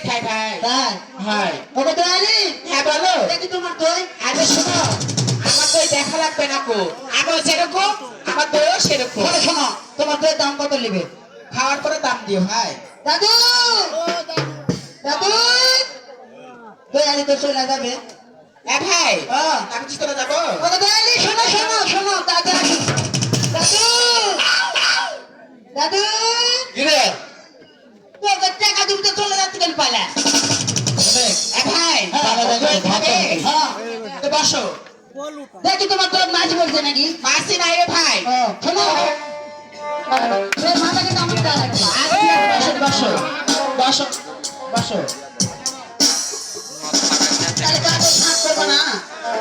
খাই ভাই তাই ভাই ওকে দয়ালি হ্যাঁ বলো দেখি তোমার দই আরে শোনো আমার দই দেখা লাগবে না কো আমার যেরকম আমার দইও সেরকম শোনো শোনো তোমার দইয়ের দাম কত নেবে খাওয়ার পরে দাম দিও ভাই দাদু দাদু দয়ালি তো চলে যাবে ভাই হ্যাঁ আমি কি করে যাবো ওকে দয়ালি শোনো শোনো শোনো দাদু দাদু দাদু কিরে তোকে টাকা দিতে চলে যাচ্ছে কেন পালা ভাই হ্যাঁ তো বসো দেখি তোমার তোর মাছ বলছে নাকি মাসি নাই রে ভাই শোনো তোর মাথা কিন্তু আমার দেওয়া লাগবে বসো বসো বসো তাহলে কাকে সাথ করবো না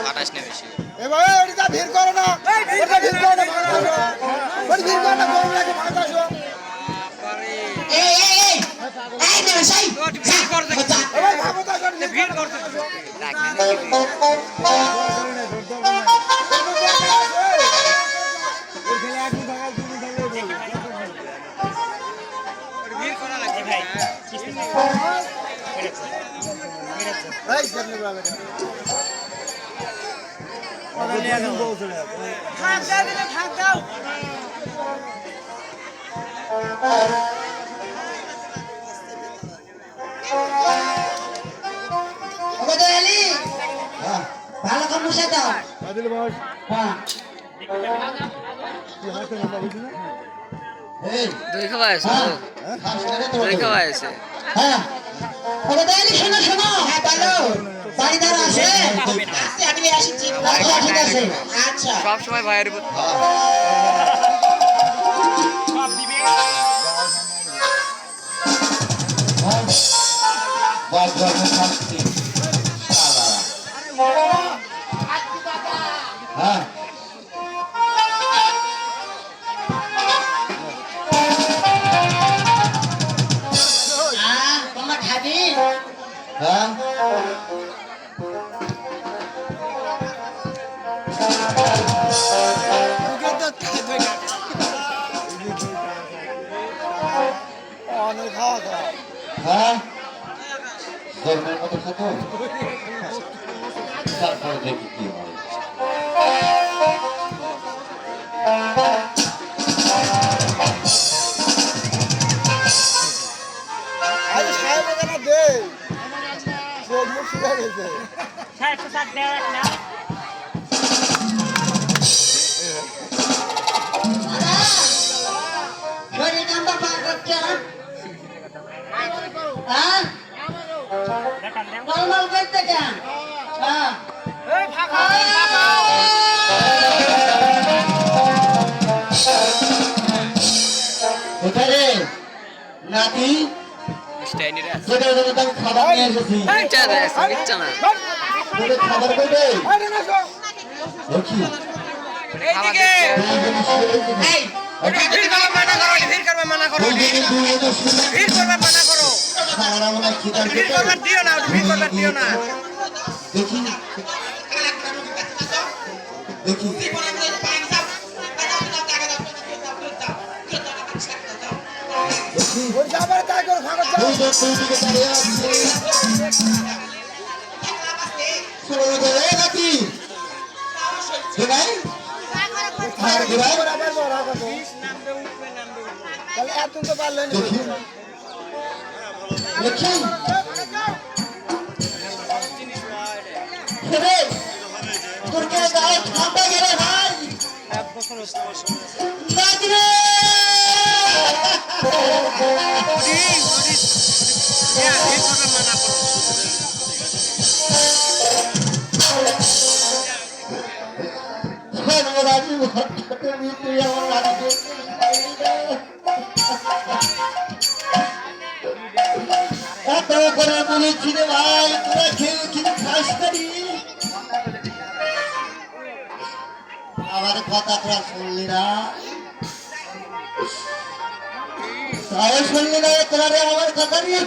আটাশ নেই বেশি এবার এটা ভিড় করো না এটা ভিড় করো না ভাগ আসো ভিড় করো না বল লাগে ভাগ আসো এই না সাই ভিড় করতে এবার ভাগো তো আসো ভিড় করতে ভিড় করা লাগবে ভাই এই দেখলে বাবা ভাগ দাও দিলে ভাগ দাও ওকে দয়ালি ভালো করে মুছে দাও আদিল বস হ্যাঁ কি হাতে না বুঝি না এই দই খাওয়া আছে দই খাওয়া আছে হ্যাঁ ওকে দয়ালি শোনো শোনো হ্যাঁ বলো বাড়ি দ্বারা আসে আসতে আমি আসছি আচ্ছা ঠিক আছে আচ্ছা সব সময় ভাইয়ের উপর হ্যাঁ তোমার খাবি হ্যাঁ অনেক খাওয়া দাওয়া হ্যাঁ গরমের মতো খাতো তারপরে দেখি কি হয় আজ সাহেব কেন দে চোখ মুখ শুকা গেছে শরীর কামটা পার করছে হ্যাঁ নর্মাল করতে কেন হ্যাঁ কোথায় রে নাতি স্ট্যান্ডার্ড আছে তোদের জন্য তো আমি খাবার নিয়ে এসেছি ইচ্ছা আছে ইচ্ছা না তোদের খাবার করবে আরে না শো দেখি এইদিকে এই ভিড় করবে মানা করো ভিড় করবে মানা করো ভিড় করবে মানা করো খাবার মনে হয় খিদার ভিড় করবে দিও না ভিড় করবে দিও না দেখি দেখি ওই যাবার তাই করে ভাগো যাও ওই যে তুই দিকে দাঁড়িয়ে আছিস শুরু করে নাকি দেখাই হ্যাঁ দেখাই আবার বড় কথা তাহলে এত তো পারলেন দেখি দেখি রে তোর কে গায়ে ঠান্ডা গেলে ভাই নাকি রে ভিড় করবে মানা করো রাজু তুমি তুই আমার রাজু এত করে বলেছি রে ভাই তোরা খেয়ে কিন্তু খাস করি আমার কথা তোরা শুনলি না তাই শুনলি না তোরা রে আমার কথা রে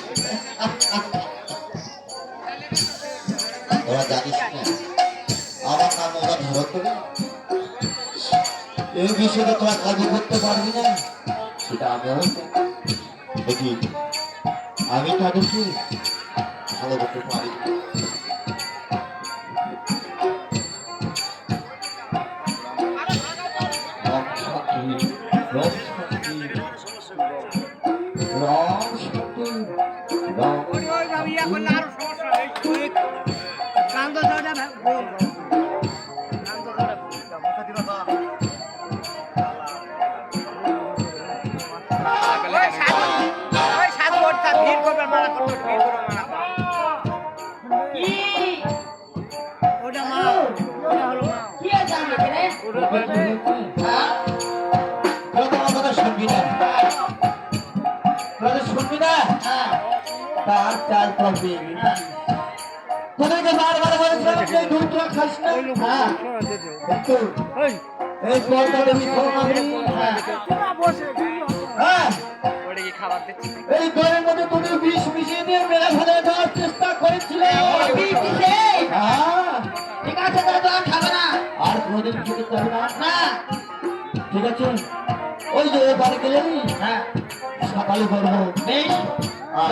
তোরা জানিস না আমার নাম ওরা ধরো করে এই বিষয়ে তোরা কাজ করতে পারবি না সেটা আমিও দেখি আমি তাদেরকে ভালোবাসতে পারি। ভিড় করবে মানা করবে ভিড় করবে মানা করবে ওটা মা ওটা হলো মা কি আছে আমি এখানে? হ্যাঁ? তোরা তো আমার কথা শুনবি না। তোরা তো শুনবি না? তার চাল পাবি। তোদেরকে বারবার বলেছিলাম যে দুধ তোরা খাস না। হ্যাঁ। একটু এই পর্দা দেখি খাওয়া খাবি। হ্যাঁ। ওটা কি খাবার দিচ্ছি এই দলের মধ্যে তোদের বিষ মিশিয়ে দিয়ে মেরে ফেলে দেওয়ার চেষ্টা করেছিলে। হ্যাঁ। ঠিক আছে তাহলে তো আর খাবে না। আর কোনোদিন খেতে যাবে না। না ঠিক আছে ওই যে এবার গেলেনি হ্যাঁ সকালে করবো বেশ আর